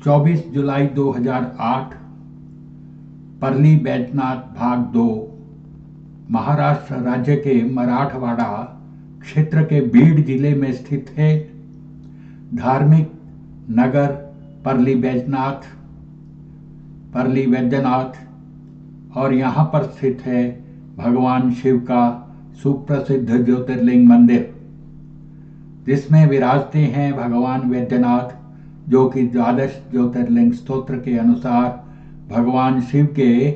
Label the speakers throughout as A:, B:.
A: 24 जुलाई 2008 परली बैजनाथ भाग 2 महाराष्ट्र राज्य के मराठवाड़ा क्षेत्र के बीड जिले में स्थित है। धार्मिक नगर परली बैजनाथ और यहाँ पर स्थित है भगवान शिव का सुप्रसिद्ध ज्योतिर्लिंग मंदिर, जिसमें विराजते हैं भगवान वैद्यनाथ, जो कि द्वादश ज्योतिर्लिंग स्तोत्र के अनुसार भगवान शिव के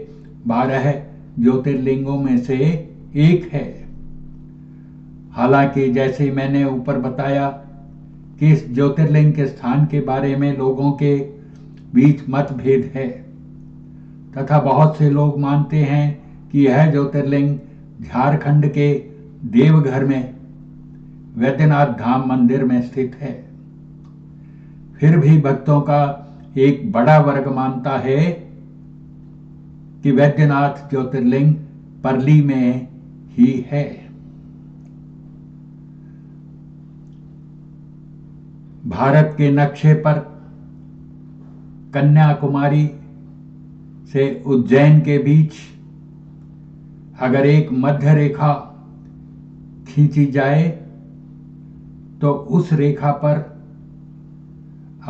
A: 12 ज्योतिर्लिंगों में से एक है। हालांकि जैसे मैंने ऊपर बताया कि इस ज्योतिर्लिंग के स्थान के बारे में लोगों के बीच मतभेद है तथा बहुत से लोग मानते हैं कि यह ज्योतिर्लिंग झारखंड के देवघर में वैद्यनाथ धाम मंदिर में स्थित है। फिर भी भक्तों का एक बड़ा वर्ग मानता है कि वैद्यनाथ ज्योतिर्लिंग परली में ही है। भारत के नक्शे पर कन्याकुमारी से उज्जैन के बीच अगर एक मध्य रेखा खींची जाए तो उस रेखा पर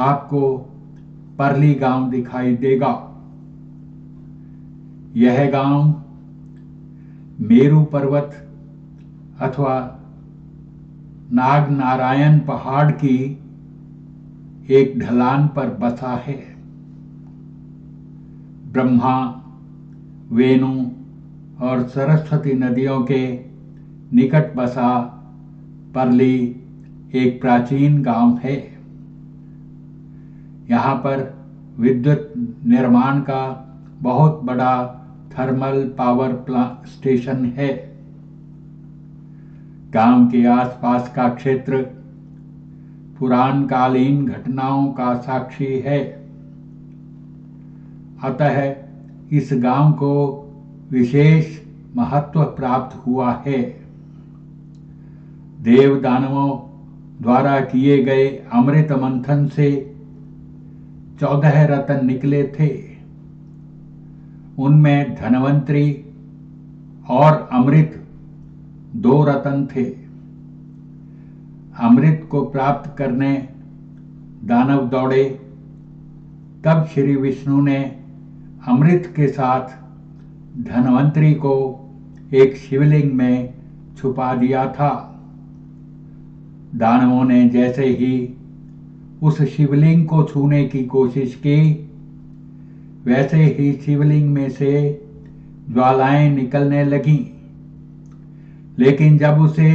A: आपको परली गांव दिखाई देगा। यह गांव मेरू पर्वत अथवा नागनारायण पहाड़ की एक ढलान पर बसा है। ब्रह्मा, वेणु और सरस्वती नदियों के निकट बसा परली एक प्राचीन गांव है। यहाँ पर विद्युत निर्माण का बहुत बड़ा थर्मल पावर स्टेशन है। गांव के आसपास का क्षेत्र पुराणकालीन घटनाओं का साक्षी है। अतः इस गांव को विशेष महत्व प्राप्त हुआ है। देव दानवों द्वारा किए गए अमृत मंथन से 14 रत्न निकले थे। उनमें धनवंतरी और अमृत 2 रत्न थे। अमृत को प्राप्त करने दानव दौड़े, तब श्री विष्णु ने अमृत के साथ धनवंतरी को एक शिवलिंग में छुपा दिया था। दानवों ने जैसे ही उस शिवलिंग को छूने की कोशिश की, वैसे ही शिवलिंग में से ज्वालाएं निकलने लगीं। लेकिन जब उसे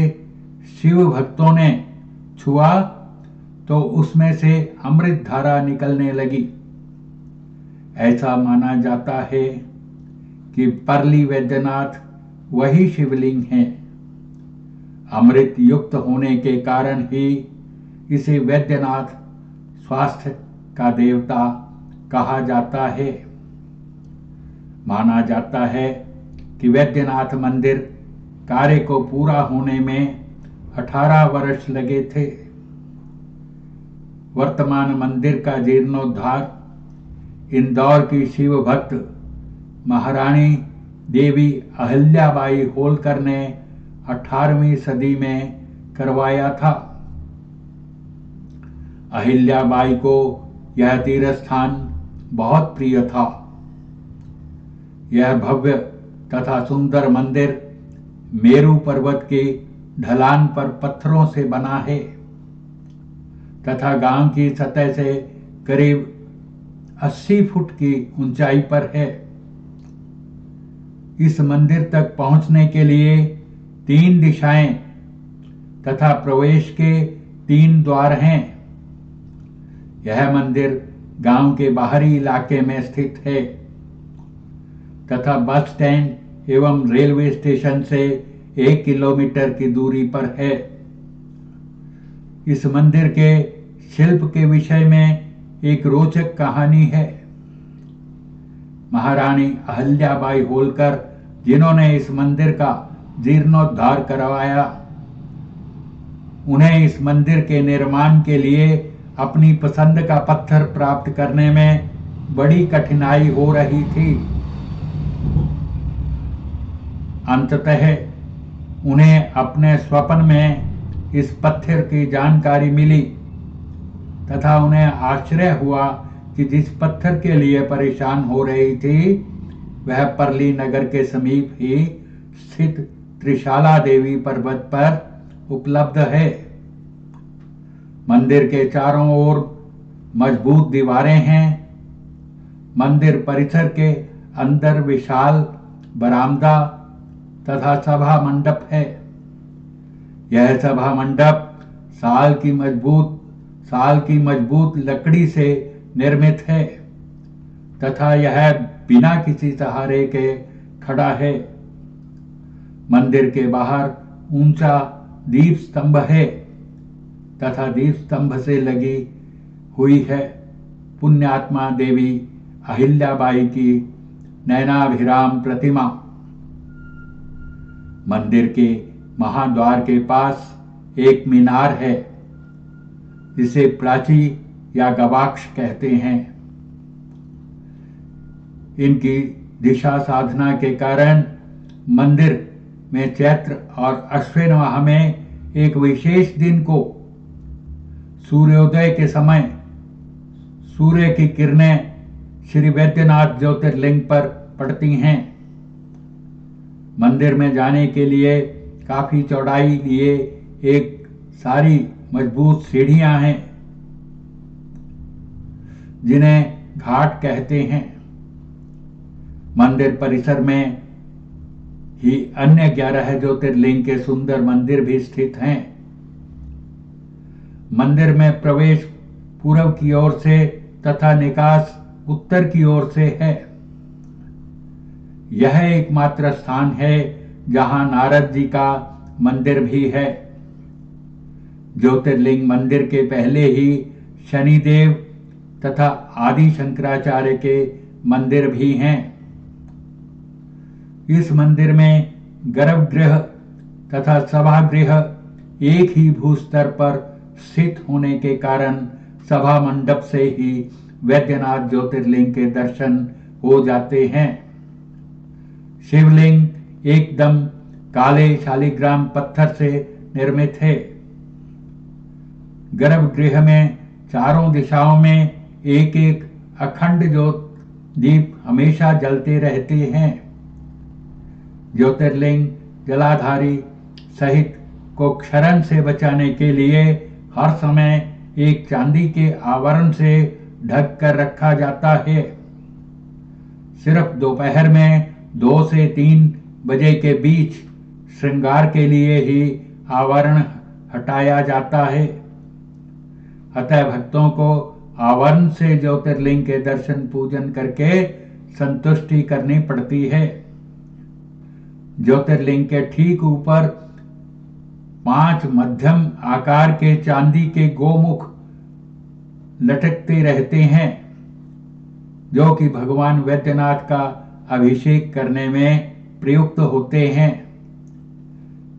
A: शिव भक्तों ने छुआ तो उसमें से अमृत धारा निकलने लगी। ऐसा माना जाता है कि परली वैद्यनाथ वही शिवलिंग है। अमृत युक्त होने के कारण ही इसे वैद्यनाथ स्वास्थ्य का देवता कहा जाता है। माना जाता है कि वैद्यनाथ मंदिर कार्य को पूरा होने में 18 वर्ष लगे थे। वर्तमान मंदिर का जीर्णोद्धार इंदौर की शिव भक्त महारानी देवी अहिल्याबाई होलकर ने 18वीं सदी में करवाया था। अहिल्याबाई को यह तीर्थ स्थान बहुत प्रिय था। यह भव्य तथा सुंदर मंदिर मेरू पर्वत के ढलान पर पत्थरों से बना है तथा गांव की सतह से करीब 80 फुट की ऊंचाई पर है। इस मंदिर तक पहुंचने के लिए 3 दिशाएं तथा प्रवेश के 3 द्वार हैं। यह मंदिर गांव के बाहरी इलाके में स्थित है तथा बस स्टैंड एवं रेलवे स्टेशन से 1 किलोमीटर की दूरी पर है। इस मंदिर के शिल्प के विषय में एक रोचक कहानी है। महारानी अहिल्याबाई होलकर, जिन्होंने इस मंदिर का जीर्णोद्धार करवाया, उन्हें इस मंदिर के निर्माण के लिए अपनी पसंद का पत्थर प्राप्त करने में बड़ी कठिनाई हो रही थी। अंततः उन्हें अपने स्वप्न में इस पत्थर की जानकारी मिली तथा उन्हें आश्चर्य हुआ कि जिस पत्थर के लिए परेशान हो रही थी वह परली नगर के समीप ही स्थित त्रिशाला देवी पर्वत पर उपलब्ध है। मंदिर के चारों ओर मजबूत दीवारें हैं। मंदिर परिसर के अंदर विशाल बरामदा तथा सभा मंडप है। यह सभा मंडप साल की मजबूत लकड़ी से निर्मित है तथा यह बिना किसी सहारे के खड़ा है। मंदिर के बाहर ऊंचा दीप स्तंभ है तथा दीप स्तंभ से लगी हुई है पुण्यात्मा देवी अहिल्याबाई की नयनाभिराम प्रतिमा। मंदिर के महाद्वार के पास एक मीनार है जिसे प्राची या गवाक्ष कहते हैं। इनकी दिशा साधना के कारण मंदिर में चैत्र और अश्विन माह में एक विशेष दिन को सूर्योदय के समय सूर्य की किरणें श्री वैद्यनाथ ज्योतिर्लिंग पर पड़ती हैं। मंदिर में जाने के लिए काफी चौड़ाई लिए एक सारी मजबूत सीढ़ियां हैं जिन्हें घाट कहते हैं। मंदिर परिसर में ही अन्य 11 ज्योतिर्लिंग के सुंदर मंदिर भी स्थित हैं। मंदिर में प्रवेश पूर्व की ओर से तथा निकास उत्तर की ओर से है। यह एकमात्र स्थान है जहां नारद जी का मंदिर भी है। ज्योतिर्लिंग मंदिर के पहले ही शनिदेव तथा आदि शंकराचार्य के मंदिर भी हैं। इस मंदिर में गर्भगृह तथा सभागृह एक ही भूस्तर पर स्थित होने के कारण सभा मंडप से ही वैद्यनाथ ज्योतिर्लिंग के दर्शन हो जाते हैं। शिवलिंग एकदम काले शालिग्राम पत्थर से निर्मित है। गर्भगृह में चारों दिशाओं में एक एक अखंड ज्योत दीप हमेशा जलते रहते हैं। ज्योतिर्लिंग जलाधारी सहित को क्षरण से बचाने के लिए हर समय एक चांदी के आवरण से ढक कर रखा जाता है। सिर्फ दोपहर में 2 से 3 बजे के बीच श्रृंगार के लिए ही आवरण हटाया जाता है। अतः भक्तों को आवरण से ज्योतिर्लिंग के दर्शन पूजन करके संतुष्टि करनी पड़ती है। ज्योतिर्लिंग के ठीक ऊपर 5 मध्यम आकार के चांदी के गोमुख लटकते रहते हैं जो कि भगवान वैद्यनाथ का अभिषेक करने में प्रयुक्त होते हैं।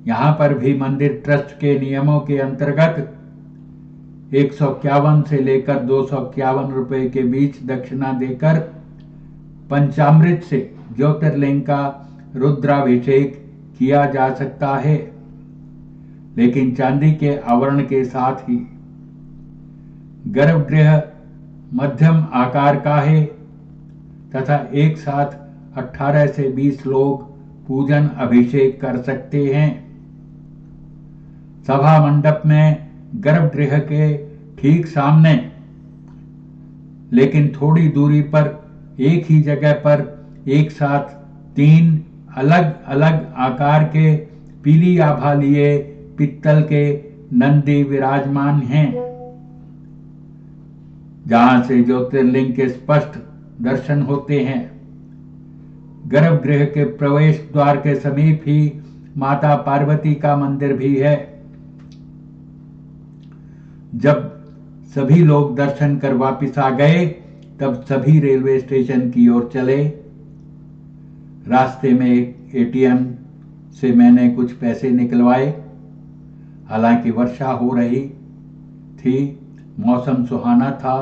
A: यहाँ पर भी मंदिर ट्रस्ट के नियमों के अंतर्गत 151 से लेकर 251 रुपए के बीच दक्षिणा देकर पंचामृत से ज्योतिर्लिंग का रुद्राभिषेक किया जा सकता है, लेकिन चांदी के आवरण के साथ ही। गर्भगृह मध्यम आकार का है तथा एक साथ 18 से 20 लोग पूजन अभिषेक कर सकते हैं। सभा मंडप में गर्भगृह के ठीक सामने लेकिन थोड़ी दूरी पर एक ही जगह पर एक साथ 3 अलग अलग आकार के पीली आभा लिए पित्तल के नंदी विराजमान हैं, जहां से ज्योतिर्लिंग के स्पष्ट दर्शन होते हैं। गर्भगृह के प्रवेश द्वार के समीप ही माता पार्वती का मंदिर भी है। जब सभी लोग दर्शन कर वापिस आ गए तब सभी रेलवे स्टेशन की ओर चले। रास्ते में एक एटीएम से मैंने कुछ पैसे निकलवाए। हालांकि वर्षा हो रही थी मौसम सुहाना था,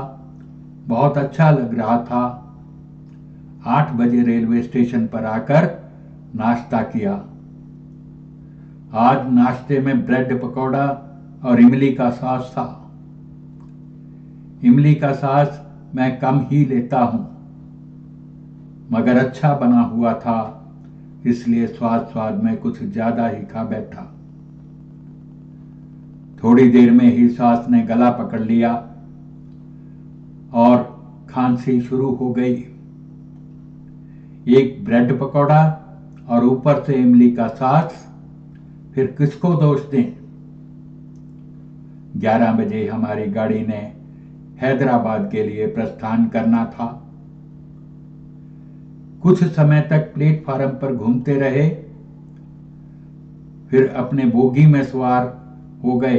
A: बहुत अच्छा लग रहा था। 8 बजे रेलवे स्टेशन पर आकर नाश्ता किया। आज नाश्ते में ब्रेड पकौड़ा और इमली का सॉस था। इमली का सॉस मैं कम ही लेता हूं, मगर अच्छा बना हुआ था, इसलिए स्वाद स्वाद में कुछ ज्यादा ही खा बैठा। थोड़ी देर में ही सॉस ने गला पकड़ लिया और खांसी शुरू हो गई। एक ब्रेड पकौड़ा और ऊपर से इमली का सॉस, फिर किसको दोष दें। 11 बजे हमारी गाड़ी ने हैदराबाद के लिए प्रस्थान करना था। कुछ समय तक प्लेटफार्म पर घूमते रहे, फिर अपने बोगी में सवार हो गए।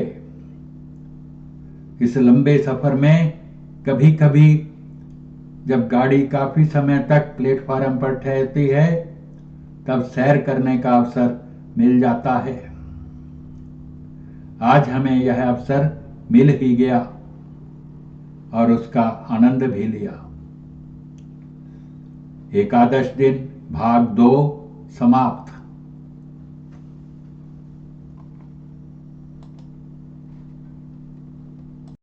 A: इस लंबे सफर में कभी कभी जब गाड़ी काफी समय तक प्लेटफार्म पर ठहरती है, तब सैर करने का अवसर मिल जाता है। आज हमें यह अवसर मिल ही गया और उसका आनंद भी लिया। एकादश दिन भाग 2 समाप्त।